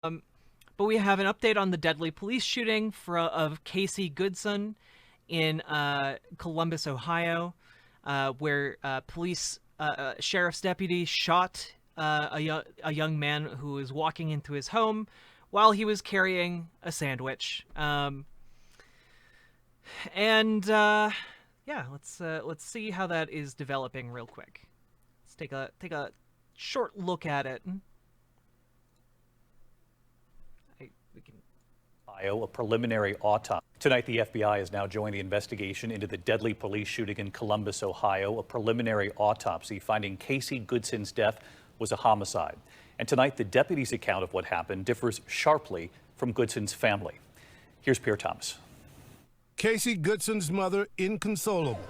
But we have an update on the deadly police shooting of Casey Goodson in Columbus, Ohio, where sheriff's deputy shot a young man who was walking into his home while he was carrying a sandwich. Yeah, let's see how that is developing real quick. Let's take a short look at it. We can. Ohio, a preliminary autopsy. Tonight, the FBI has now joined the investigation into the deadly police shooting in Columbus, Ohio. A preliminary autopsy finding Casey Goodson's death was a homicide. And tonight, the deputy's account of what happened differs sharply from Goodson's family. Here's Pierre Thomas. Casey Goodson's mother inconsolable.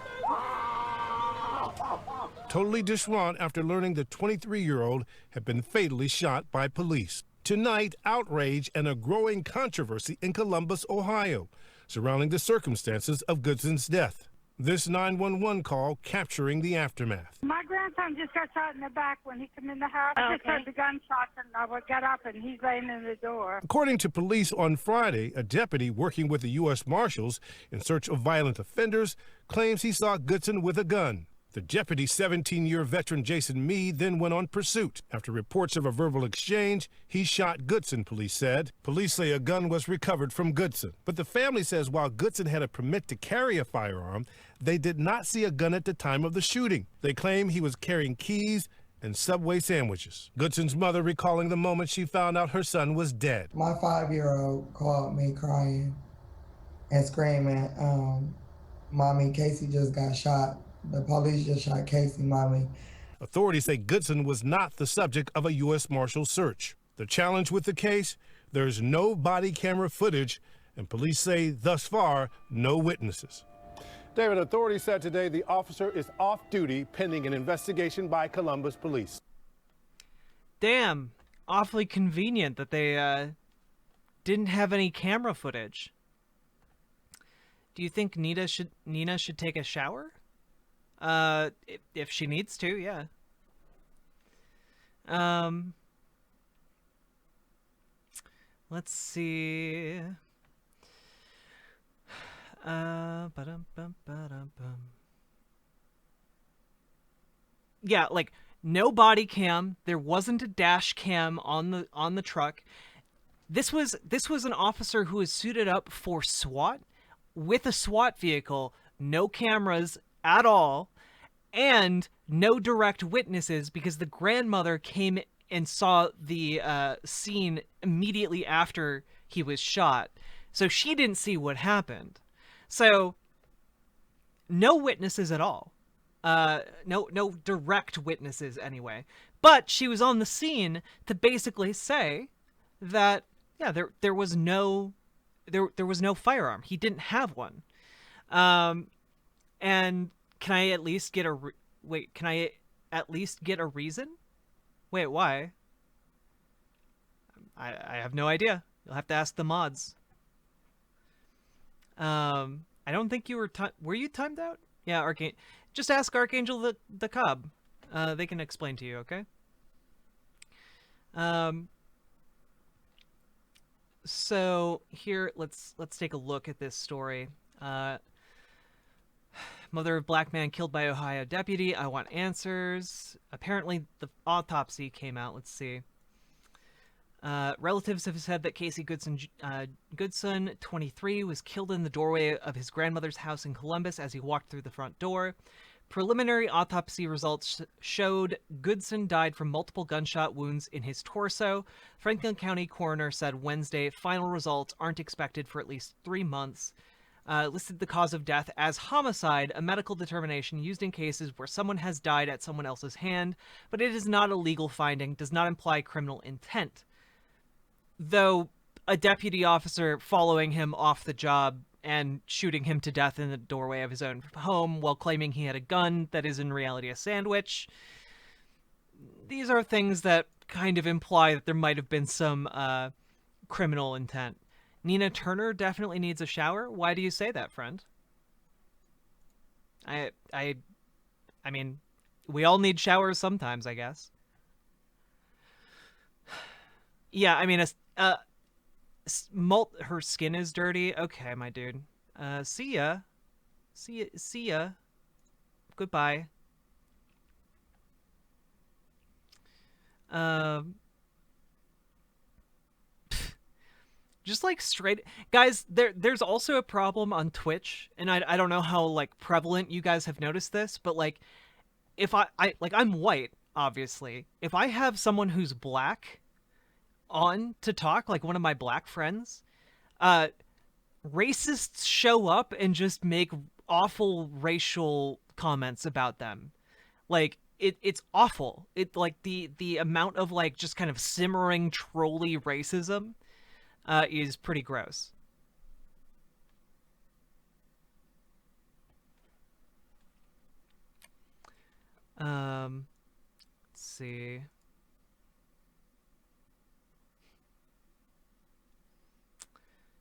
Totally distraught after learning the 23-year-old had been fatally shot by police. Tonight, outrage and a growing controversy in Columbus, Ohio, surrounding the circumstances of Goodson's death. This 911 call capturing the aftermath. My grandson just got shot in the back when he came in the house. I just heard the gunshots and I would get up and he's laying in the door. According to police on Friday, a deputy working with the U.S. Marshals in search of violent offenders claims he saw Goodson with a gun. The deputy, 17-year veteran Jason Meade, then went on pursuit. After reports of a verbal exchange, he shot Goodson, police said. Police say a gun was recovered from Goodson. But the family says while Goodson had a permit to carry a firearm, they did not see a gun at the time of the shooting. They claim he was carrying keys and Subway sandwiches. Goodson's mother recalling the moment she found out her son was dead. My 5-year-old called me crying and screaming, Mommy, Casey just got shot. The police just shot Casey, Mommy. Authorities say Goodson was not the subject of a U.S. Marshal search. The challenge with the case, there's no body camera footage, and police say thus far, no witnesses. David, authorities said today the officer is off duty pending an investigation by Columbus police. Damn, awfully convenient that they didn't have any camera footage. Do you think Nina should take a shower? If she needs to, yeah. Let's see. Yeah, like no body cam. There wasn't a dash cam on the truck. This was an officer who was suited up for SWAT with a SWAT vehicle, no cameras at all, and no direct witnesses because the grandmother came and saw the scene immediately after he was shot. So she didn't see what happened. So no witnesses at all. No direct witnesses anyway. But she was on the scene to basically say that yeah, there was no firearm. He didn't have one. And can I at least get a reason? Wait, why? I have no idea. You'll have to ask the mods. I don't think you were you timed out? Yeah, just ask Archangel the Cobb. They can explain to you, okay? So here, let's take a look at this story. Mother of black man killed by Ohio deputy. I want answers. Apparently, the autopsy came out. Let's see. Relatives have said that Casey Goodson, 23, was killed in the doorway of his grandmother's house in Columbus as he walked through the front door. Preliminary autopsy results showed Goodson died from multiple gunshot wounds in his torso. Franklin County coroner said Wednesday final results aren't expected for at least 3 months. Listed the cause of death as homicide, a medical determination used in cases where someone has died at someone else's hand, but it is not a legal finding, does not imply criminal intent. Though a deputy officer following him off the job and shooting him to death in the doorway of his own home while claiming he had a gun that is in reality a sandwich. These are things that kind of imply that there might have been some criminal intent. Nina Turner definitely needs a shower. Why do you say that, friend? I mean, we all need showers sometimes, I guess. Yeah, I mean, Her skin is dirty. Okay, my dude. See ya. See ya. Goodbye. Just like straight guys, there's also a problem on Twitch, and I don't know how like prevalent you guys have noticed this, but like if I like I'm white, obviously. If I have someone who's black on to talk, like one of my black friends, racists show up and just make awful racial comments about them. Like it's awful. It like the amount of like just kind of simmering trolly racism is pretty gross. Let's see.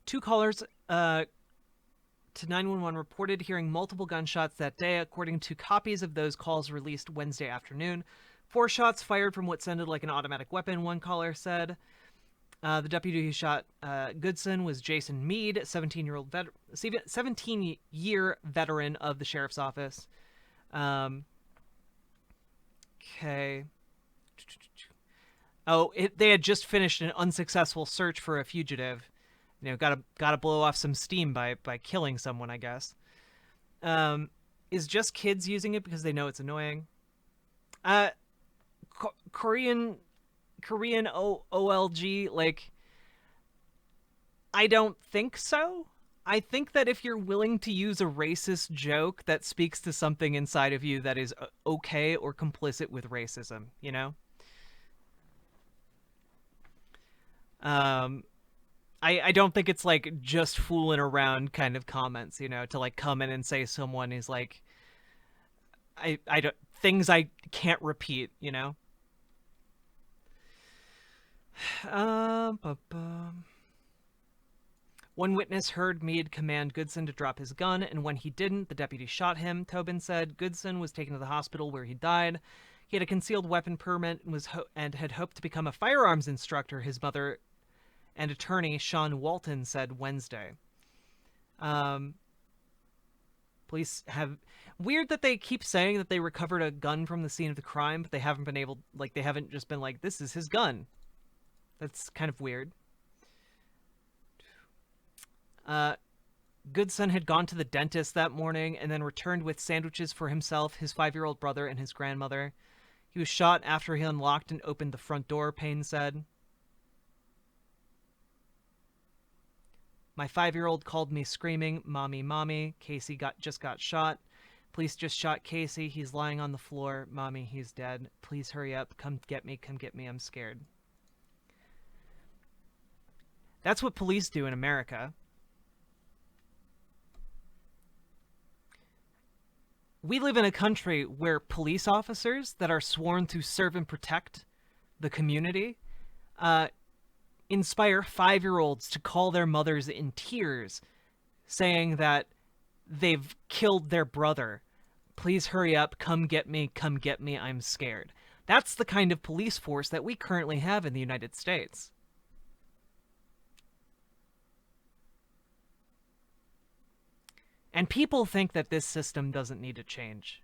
Two callers to 911 reported hearing multiple gunshots that day, according to copies of those calls released Wednesday afternoon. 4 shots fired from what sounded like an automatic weapon, one caller said. The deputy who shot Goodson was Jason Mead, 17-year veteran of the sheriff's office. Okay. Oh, they had just finished an unsuccessful search for a fugitive. You know, gotta blow off some steam by killing someone, I guess. Is just kids using it because they know it's annoying? Korean OLG, like, I don't think so. I think that if you're willing to use a racist joke that speaks to something inside of you that is okay or complicit with racism, you know? I don't think it's like just fooling around kind of comments, you know, to like come in and say someone is like, I don't, things I can't repeat, you know? One witness heard Meade command Goodson to drop his gun, and when he didn't, the deputy shot him. Tobin said Goodson was taken to the hospital where he died. He had a concealed weapon permit and had hoped to become a firearms instructor, his mother and attorney Sean Walton said Wednesday. Police have... Weird that they keep saying that they recovered a gun from the scene of the crime, but they haven't been able... Like, they haven't just been like, this is his gun. That's kind of weird. Goodson had gone to the dentist that morning and then returned with sandwiches for himself, his 5-year-old brother, and his grandmother. He was shot after he unlocked and opened the front door, Payne said. My 5-year-old called me screaming, "Mommy, mommy. Casey just got shot. Police just shot Casey. He's lying on the floor. Mommy, he's dead. Please hurry up. Come get me. Come get me. I'm scared." That's what police do in America. We live in a country where police officers that are sworn to serve and protect the community inspire 5-year-olds to call their mothers in tears, saying that they've killed their brother. Please hurry up, come get me, I'm scared. That's the kind of police force that we currently have in the United States. And people think that this system doesn't need to change.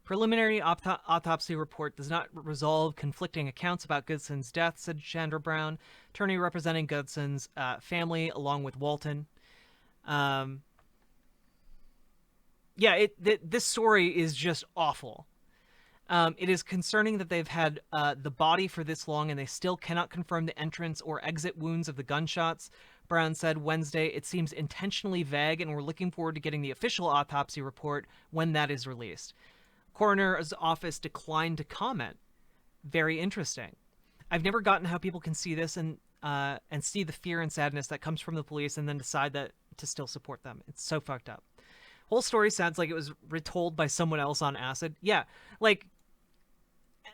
Preliminary autopsy report does not resolve conflicting accounts about Goodson's death, said Chandra Brown, attorney representing Goodson's family, along with Walton. This story is just awful. It is concerning that they've had the body for this long and they still cannot confirm the entrance or exit wounds of the gunshots, Brown said Wednesday. It seems intentionally vague, and we're looking forward to getting the official autopsy report when that is released. Coroner's office declined to comment. Very interesting. I've never gotten how people can see this and see the fear and sadness that comes from the police and then decide that to still support them. It's so fucked up. Whole story sounds like it was retold by someone else on acid. Yeah, like,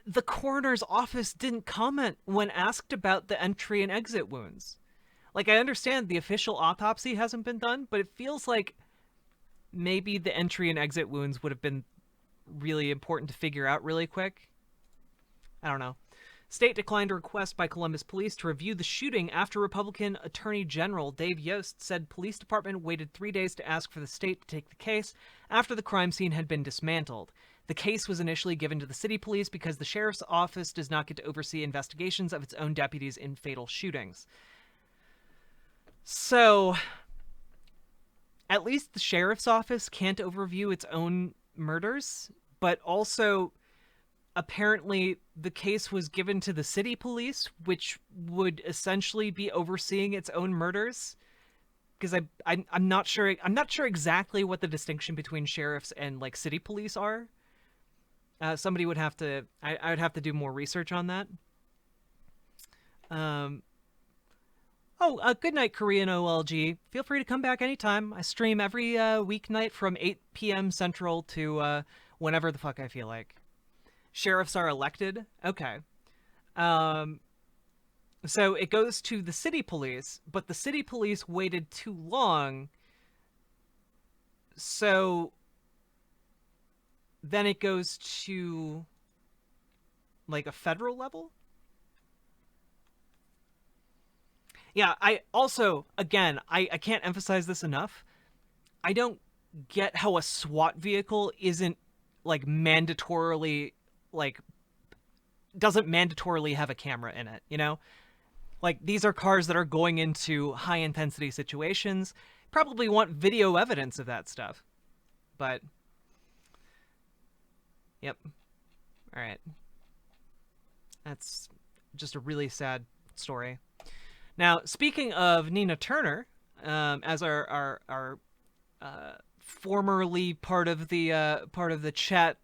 the coroner's office didn't comment when asked about the entry and exit wounds. Like, I understand the official autopsy hasn't been done, but it feels like maybe the entry and exit wounds would have been really important to figure out really quick. I don't know. State declined a request by Columbus police to review the shooting after Republican Attorney General Dave Yost said police department waited 3 days to ask for the state to take the case after the crime scene had been dismantled. The case was initially given to the city police because the sheriff's office does not get to oversee investigations of its own deputies in fatal shootings. So, at least the sheriff's office can't overview its own murders, but also apparently the case was given to the city police, which would essentially be overseeing its own murders. Because I'm not sure exactly what the distinction between sheriffs and like city police are. Somebody would have to I would have to do more research on that. Good night, Korean OLG. Feel free to come back anytime. I stream every weeknight from 8 p.m. Central to whenever the fuck I feel like. Sheriffs are elected? Okay. So it goes to the city police, but the city police waited too long. So then it goes to like a federal level? Yeah, I also, again, I can't emphasize this enough. I don't get how a SWAT vehicle isn't like mandatorily doesn't mandatorily have a camera in it, you know? Like, these are cars that are going into high-intensity situations. Probably want video evidence of that stuff. But, yep. All right. That's just a really sad story. Now, speaking of Nina Turner, as our formerly part of the chat